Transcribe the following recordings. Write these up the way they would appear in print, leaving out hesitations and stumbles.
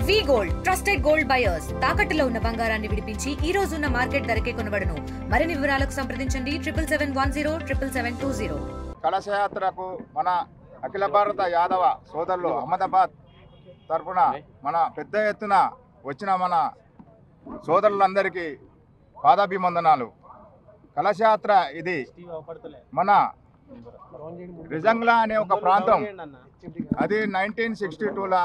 వి gold trusted gold buyers తాకట్టులో ఉన్న బంగారాన్ని విడిపించి ఈ రోజు ఉన్న మార్కెట్ ధరకే కొనబడును. మరిన్ని వివరాలకు సంప్రదించండి 77107720. కలశయాత్రకు మన అఖిల భారత యాదవ సోదరులు అహ్మదాబాద్ తరఫున మన పెద్ద ఎత్తున వచ్చిన మన సోదరులందరికీ పాదాభివందనాలు. కలశయాత్ర ఇది మన రిజంగ్లా అనే ఒక ప్రాంతం, అది 1962లో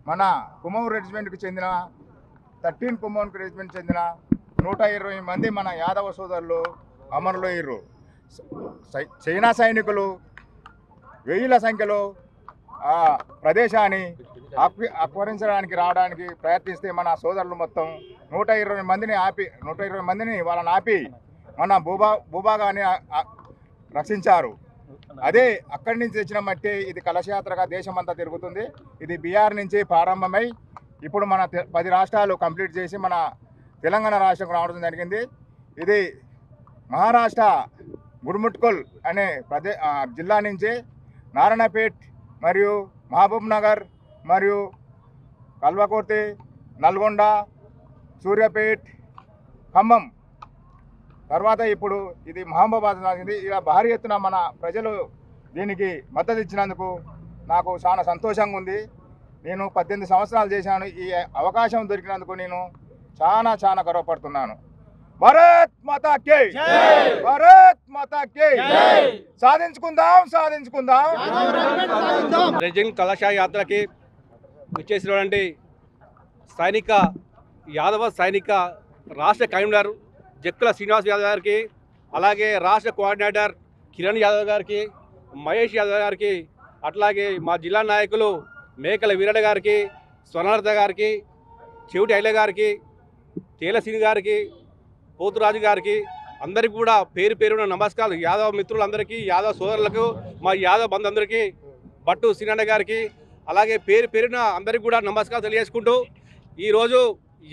మన కుమౌర్ రెజిమెంట్కి చెందిన 13 కుమౌర్ రెజిమెంట్ చెందిన 120 మంది మన యాదవ సోదరులు అమరులయ్యారు. చైనా సైనికులు వేల సంఖ్యలో ఆ ప్రదేశాన్ని ఆక్రమించడానికి రావడానికి ప్రయత్నిస్తే మన సోదరులు మొత్తం 120 మందిని వాళ్ళని ఆపి మన భూభాగాన్ని రక్షించారు. అదే అక్కడి నుంచి తెచ్చిన మట్టి ఇది కలశయాత్రగా దేశమంతా తిరుగుతుంది. ఇది బీహార్ నుంచి ప్రారంభమై ఇప్పుడు మన 10 రాష్ట్రాలు కంప్లీట్ చేసి మన తెలంగాణ రాష్ట్రంకు రావడం జరిగింది. ఇది మహారాష్ట్ర గుర్ముట్కల్ అనే జిల్లా నుంచి నారాయణపేట్ మరియు మహబూబ్ నగర్ మరియు కల్వకుర్తి, నల్గొండ, సూర్యాపేట్, ఖమ్మం తర్వాత ఇప్పుడు ఇది మహబూబాబాద్ జరిగింది. ఇలా భారీ ఎత్తున మన ప్రజలు దీనికి మద్దతు ఇచ్చినందుకు నాకు చాలా సంతోషంగా ఉంది. నేను 18 సంవత్సరాలు చేశాను. ఈ అవకాశం దొరికినందుకు నేను చాలా గర్వపడుతున్నాను. భారత్ మాతా కీ జై, భారత్ మాతా కీ జై. సాధించుకుందాం. రిజంగ్ కలశ యాత్రకి విచ్చేసినటువంటి యాదవ సైనిక రాష్ట్ర కన్వీనర్ జక్కుల శ్రీనివాస్ యాదవ్ గారికి, అలాగే రాష్ట్ర కోఆర్డినేటర్ కిరణ్ యాదవ్ గారికి, మహేష్ యాదవ్ గారికి, అట్లాగే మా జిల్లా నాయకులు మేకల వీరయ్య గారికి, స్వర్ణలత గారికి, చెవిటి ఐల గారికి, తేలసీని గారికి, పోతురాజు గారికి అందరికీ కూడా పేరు పేరున నమస్కారాలు. యాదవ మిత్రులందరికీ, యాదవ సోదరులకు, మా యాదవ బంధువులందరికీ, భట్టు శ్రీనన్న గారికి అలాగే పేరు పేరున అందరికీ కూడా నమస్కారాలు తెలియజేసుకుంటూ ఈరోజు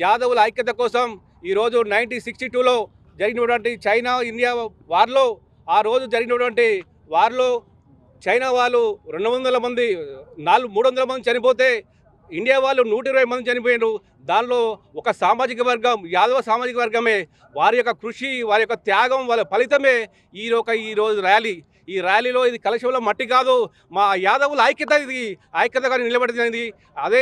యాదవుల ఐక్యత కోసం ఈరోజు 1962లో జరిగినటువంటి చైనా ఇండియా వార్లో, ఆ రోజు జరిగినటువంటి వార్లో చైనా వాళ్ళు 200 మంది 300 మంది చనిపోతే ఇండియా వాళ్ళు 120 మంది చనిపోయారు. దానిలో ఒక సామాజిక వర్గం, యాదవ సామాజిక వర్గమే, వారి యొక్క కృషి, వారి యొక్క త్యాగం, వాళ్ళ ఫలితమే ఈరోజు ర్యాలీ. ఈ ర్యాలీలో ఇది కలశంలో మట్టి కాదు, మా యాదవుల ఐక్యత, ఇది ఐక్యతగా నిలబడింది. అదే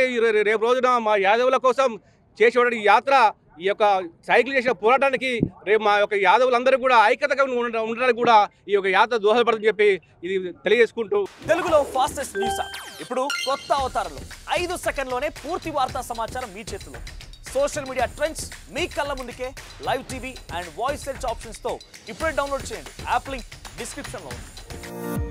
రేపు రోజున మా యాదవుల కోసం చేసేటువంటి యాత్ర, ఈ యొక్క సైకిల్ చేసిన పోరాటానికి రేపు మా యొక్క యాదవులందరూ కూడా ఐక్యతగా ఉండడానికి కూడా ఈ యొక్క యాత్ర దోహదపడుతుందని చెప్పి ఇది తెలియజేసుకుంటూ, తెలుగులో ఫాస్టెస్ట్ న్యూస్ ఇప్పుడు కొత్త అవతారంలో 5 సెకండ్లోనే పూర్తి వార్తా సమాచారం మీ చేతిలో. సోషల్ మీడియా ట్రెండ్స్ మీ కళ్ళ ముందుకే live TV and voice search ఆప్షన్స్తో ఇప్పుడే డౌన్లోడ్ చేయండి. యాప్ లింక్ డిస్క్రిప్షన్లో ఉంది.